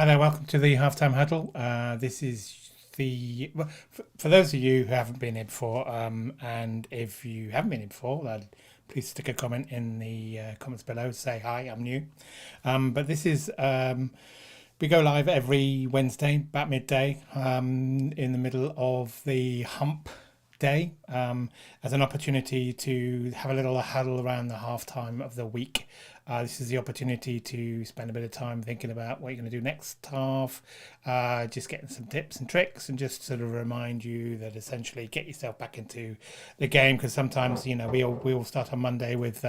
Hi there, welcome to the Halftime Huddle. This is for those of you who haven't been here before, and if you haven't been here before, please stick a comment in the comments below. Say hi, I'm new. But this is we go live every Wednesday, about midday, in the middle of the hump day, as an opportunity to have a little huddle around the halftime of the week. This is the opportunity to spend a bit of time thinking about what you're going to do next half, just getting some tips and tricks, and just sort of remind you that essentially get yourself back into the game, because sometimes we all start on Monday with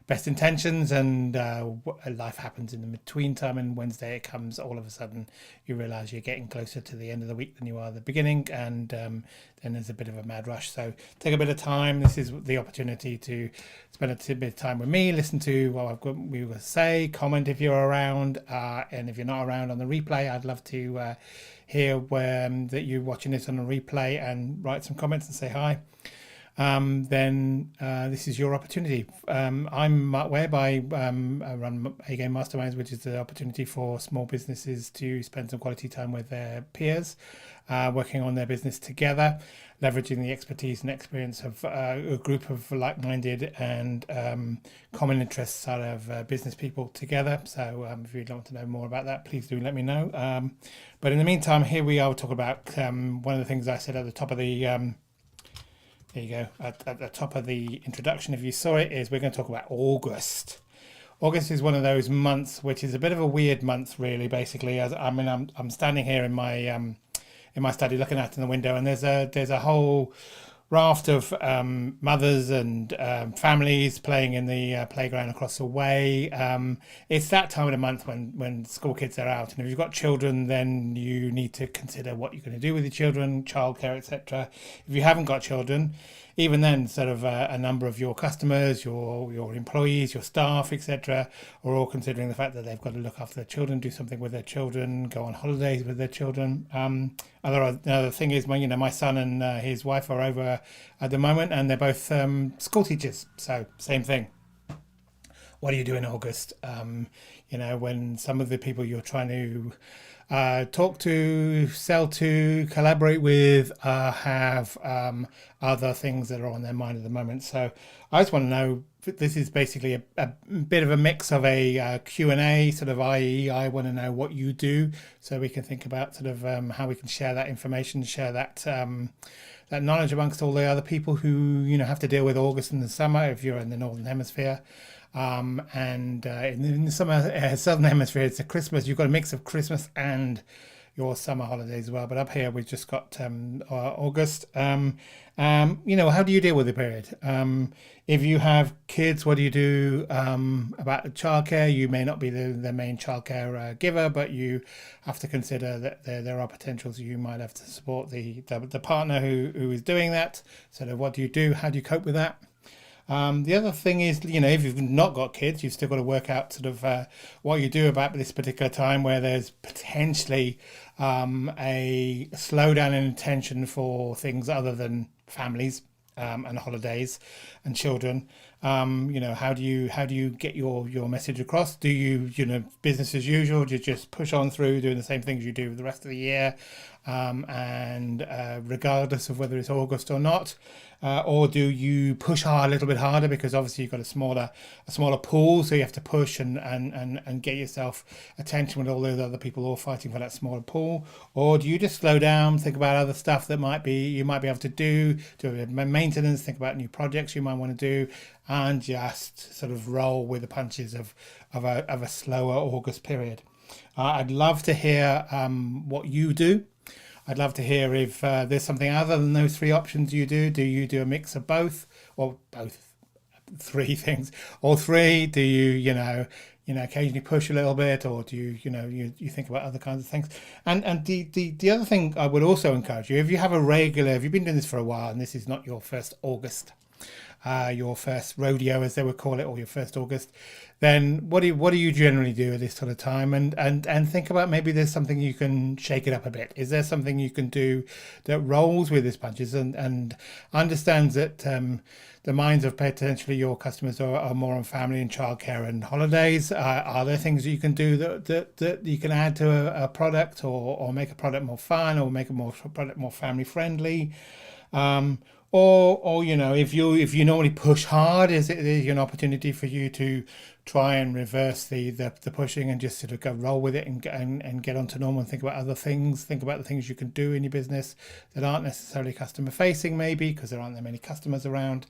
best intentions, and life happens in the between time, and Wednesday it comes all of a sudden you realise you're getting closer to the end of the week than you are at the beginning, and then there's a bit of a mad rush. So take a bit of time. This is the opportunity to spend a bit of time with me, listen to what we will say, comment if you're around, and if you're not around on the replay, I'd love to hear that you're watching this on a replay, and write some comments and say hi. Then this is your opportunity. I'm Mark Webb. I run AGame Masterminds, which is the opportunity for small businesses to spend some quality time with their peers, working on their business together, leveraging the expertise and experience of a group of like-minded and common interests out of business people together. So if you'd like to know more about that, please do let me know. But in the meantime, here we are talking about one of the things I said at the top of the there you go. At the top of the introduction, if you saw it, is we're going to talk about August. August is one of those months which is a bit of a weird month, really. Basically, as I'm standing here in my study, looking out in the window, and there's a whole raft of mothers and families playing in the playground across the way. It's that time of the month when school kids are out, and if you've got children, then you need to consider what you're going to do with your children, childcare, etc. If you haven't got children, even then, sort of a number of your customers, your employees, your staff, etc., are all considering the fact that they've got to look after their children, do something with their children, go on holidays with their children. Another thing is, my son and his wife are over at the moment, and they're both school teachers. So same thing. What do you do in August? When some of the people you're trying to talk to, sell to, collaborate with have other things that are on their mind at the moment. So I just want to know, this is basically a bit of a mix of a Q&A, sort of, i.e. I want to know what you do, so we can think about sort of how we can share that information, share that that knowledge amongst all the other people who have to deal with August in the summer if you're in the Northern Hemisphere. And in the summer, Southern Hemisphere, it's a Christmas. You've got a mix of Christmas and your summer holidays as well. But up here, we've just got August. How do you deal with the period? If you have kids, what do you do about childcare? You may not be the main childcare giver, but you have to consider that there are potentials you might have to support the partner who is doing that. So what do you do? How do you cope with that? The other thing is, if you've not got kids, you've still got to work out sort of what you do about this particular time where there's potentially a slowdown in attention for things other than families and holidays and children. How do you get your message across? Do you, business as usual? Do you just push on through doing the same things you do the rest of the year, and regardless of whether it's August or not? Or do you push hard, a little bit harder, because obviously you've got a smaller pool, so you have to push and get yourself attention with all those other people all fighting for that smaller pool? Or do you just slow down, think about other stuff that you might be able to do a bit of maintenance, think about new projects you might want to do, and just sort of roll with the punches of a slower August period? I'd love to hear what you do. I'd love to hear if there's something other than those three options you do. Do you do a mix of both, or both, three things, or three? Do you, occasionally push a little bit, or do you think about other kinds of things? And the other thing I would also encourage you, if you've been doing this for a while and this is not your first August, your first rodeo, as they would call it, or your first August, then what do you generally do at this sort of time? And think about, maybe there's something you can shake it up a bit. Is there something you can do that rolls with this punches and understands that the minds of potentially your customers are more on family and childcare and holidays? Are there things you can do that you can add to a product, or make a product more fun, or make a product more family friendly? Um, or if you normally push hard, is an opportunity for you to try and reverse the pushing and just sort of go roll with it and get onto normal and think about other things, think about the things you can do in your business that aren't necessarily customer facing, maybe because there aren't that many customers around.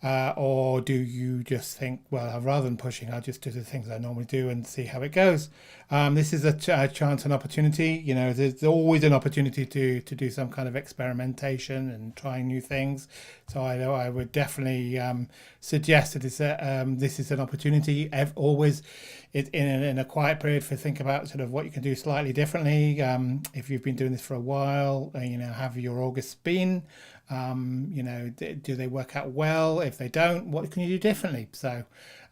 Or do you just think, well, rather than pushing, I'll just do the things I normally do and see how it goes? This is a chance and opportunity. There's always an opportunity to do some kind of experimentation and trying new things. So I would definitely suggest that this is an opportunity. Always, in a quiet period, for think about sort of what you can do slightly differently. If you've been doing this for a while, have your August been? Do they work out well? If they don't, what can you do differently? So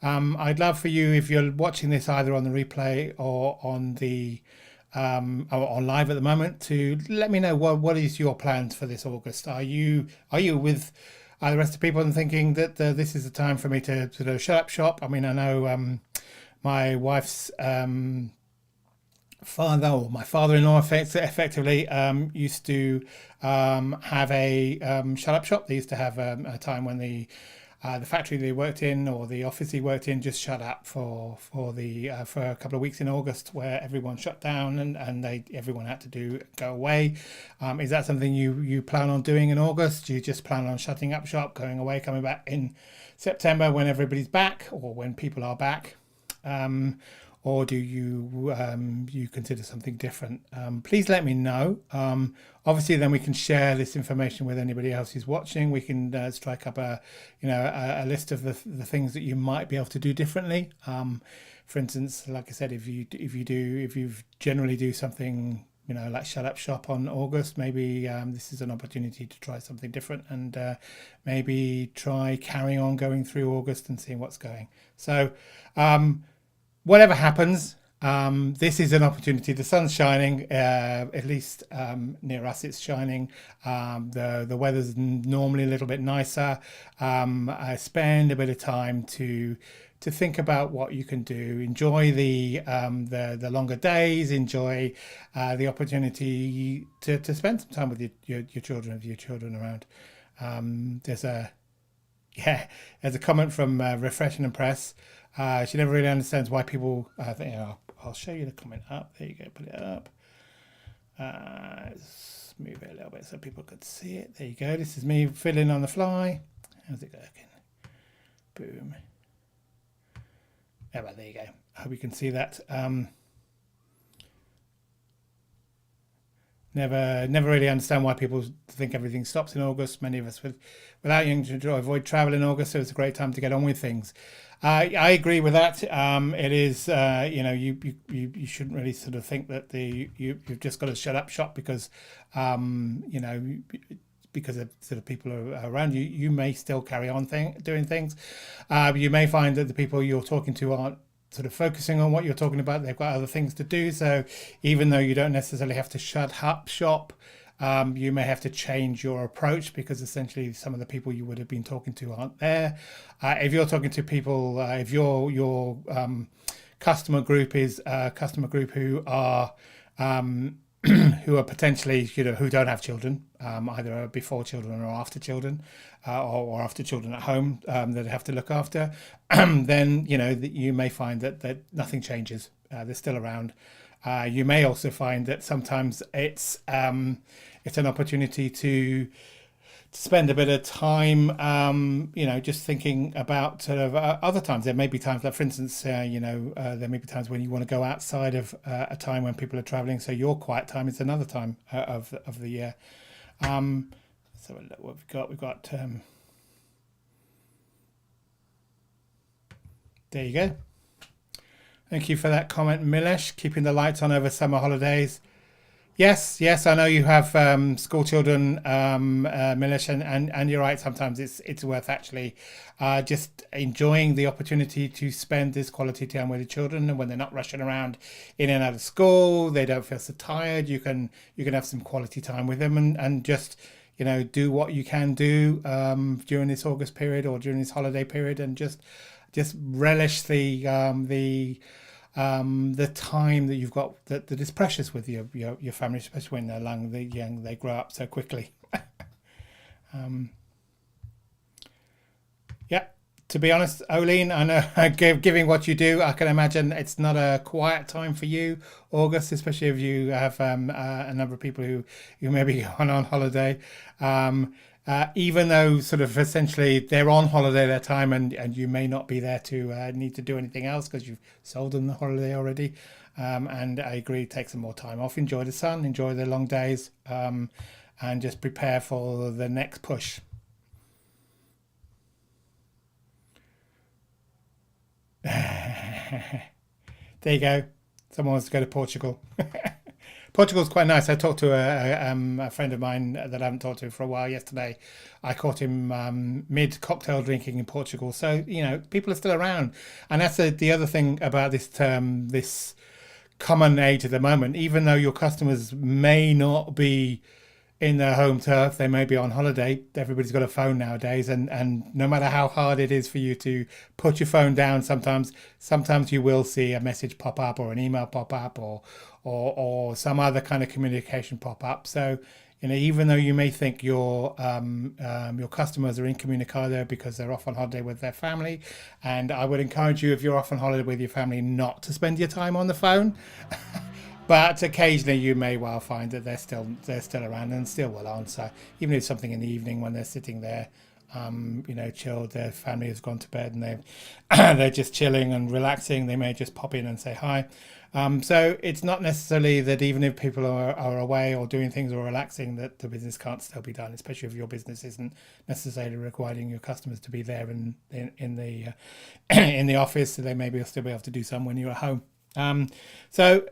I'd love for you, if you're watching this either on the replay or on live at the moment, to let me know what is your plans for this August. Are you with the rest of the people and thinking that this is the time for me to sort of shut up shop? I mean, I know my wife's father, or my father-in-law, effectively used to have a shut up shop. They used to have a time when the factory they worked in, or the office he worked in, just shut up for a couple of weeks in August, where everyone shut down and everyone had to go away. Is that something you plan on doing in August? Do you just plan on shutting up shop, going away, coming back in September when everybody's back, or when people are back? Or do you consider something different? Please let me know. Obviously, then we can share this information with anybody else who's watching. We can strike up a list of the things that you might be able to do differently. For instance, like I said, if you generally do something like shut up shop on August, maybe this is an opportunity to try something different, and maybe try carrying on going through August and seeing what's going. So. Whatever happens, this is an opportunity. The sun's shining, at least near us it's shining. The weather's normally a little bit nicer. I spend a bit of time to think about what you can do. Enjoy the longer days. Enjoy the opportunity to spend some time with your children, if your children around. There's a comment from Refresh and Impress. She never really understands why people. I'll show you the comment up. There you go. Put it up. Let's move it a little bit so people could see it. There you go. This is me filling on the fly. How's it working? Boom. Yeah, there you go. I hope you can see that. Never really understand why people think everything stops in August. Many of us, without young children, avoid travel in August, so it's a great time to get on with things. I agree with that. It is, you shouldn't really sort of think that you've just got to shut up shop because, because of sort of people are around you. You may still carry on doing things. You may find that the people you're talking to aren't sort of focusing on what you're talking about. They've got other things to do. So even though you don't necessarily have to shut up shop, you may have to change your approach, because essentially some of the people you would have been talking to aren't there. If you're talking to people, if your customer group is a customer group who are who are potentially, who don't have children, either before children or after children, or after children at home that they have to look after, then you may find that nothing changes. They're still around. You may also find that sometimes it's an opportunity to spend a bit of time, just thinking about sort of other times. There may be times, like for instance, there may be times when you want to go outside of a time when people are traveling. So your quiet time is another time of the year. So look what we've got. We've got there you go. Thank you for that comment, Milesh. Keeping the lights on over summer holidays. Yes, I know you have school children, Milish, and you're right. Sometimes it's worth actually just enjoying the opportunity to spend this quality time with the children, and when they're not rushing around in and out of school, they don't feel so tired. You can have some quality time with them, and just do what you can do during this August period or during this holiday period, and just relish the time that you've got that is precious with your family, especially when they're young, they grow up so quickly. Yeah. To be honest, Oline, I know giving what you do, I can imagine it's not a quiet time for you, August, especially if you have a number of people who may be going on holiday. Even though sort of essentially they're on holiday that time, and you may not be there to need to do anything else because you've sold them the holiday already. And I agree, take some more time off, enjoy the sun, enjoy the long days, and just prepare for the next push. There you go. Someone wants to go to Portugal. Portugal's quite nice. I talked to a friend of mine that I haven't talked to for a while yesterday. I caught him mid cocktail drinking in Portugal. So, people are still around. And that's the other thing about this term, this common age at the moment. Even though your customers may not be in their home turf, they may be on holiday. Everybody's got a phone nowadays, and no matter how hard it is for you to put your phone down, sometimes you will see a message pop up or an email pop up or some other kind of communication pop up. So even though you may think your customers are incommunicado because they're off on holiday with their family, and I would encourage you, if you're off on holiday with your family, not to spend your time on the phone. But occasionally you may well find that they're still around and still well answer, even if it's something in the evening when they're sitting there, chilled. Their family has gone to bed and they're just chilling and relaxing. They may just pop in and say hi. So it's not necessarily that even if people are away or doing things or relaxing, that the business can't still be done, especially if your business isn't necessarily requiring your customers to be there in the in the office. So they maybe still be able to do some when you're at home. So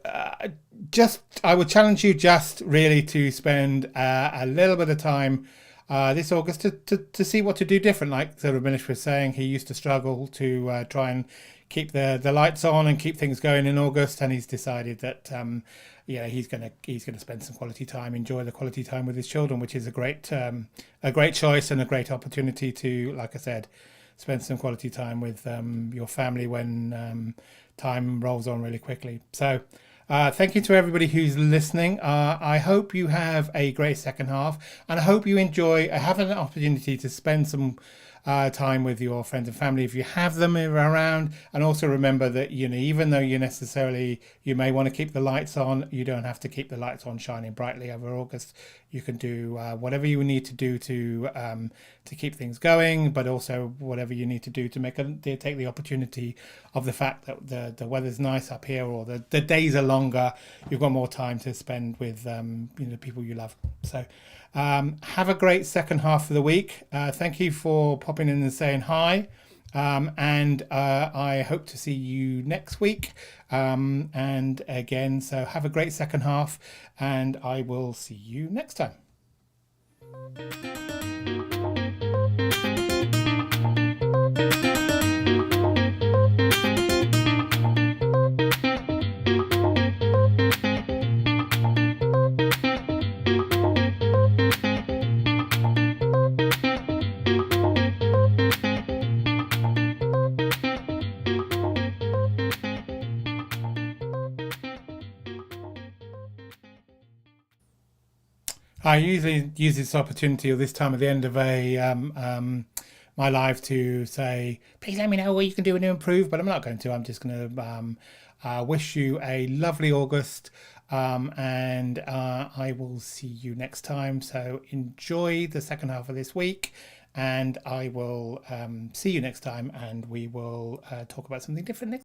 just I would challenge you just really to spend a little bit of time this August to see what to do different. Like sort of Minish was saying, he used to struggle to try and keep the lights on and keep things going in August, and he's decided that he's gonna spend some quality time, enjoy the quality time with his children, which is a great choice and a great opportunity to, like I said, spend some quality time with your family when time rolls on really quickly. So thank you to everybody who's listening. I hope you have a great second half, and I hope you enjoy having an opportunity to spend some time with your friends and family if you have them around. And also remember that even though you may want to keep the lights on, you don't have to keep the lights on shining brightly over August. You can do whatever you need to do to keep things going, but also whatever you need to do to take the opportunity of the fact that the weather's nice up here, or the days are longer. You've got more time to spend with the people you love. So have a great second half of the week. Thank you for popping in and saying hi. And I hope to see you next week. And again, so have a great second half, and I will see you next time. I usually use this opportunity or this time at the end of my live to say, please let me know what you can do to improve. But I'm not going to. I'm just going to wish you a lovely August, and I will see you next time. So enjoy the second half of this week, and I will see you next time, and we will talk about something different next.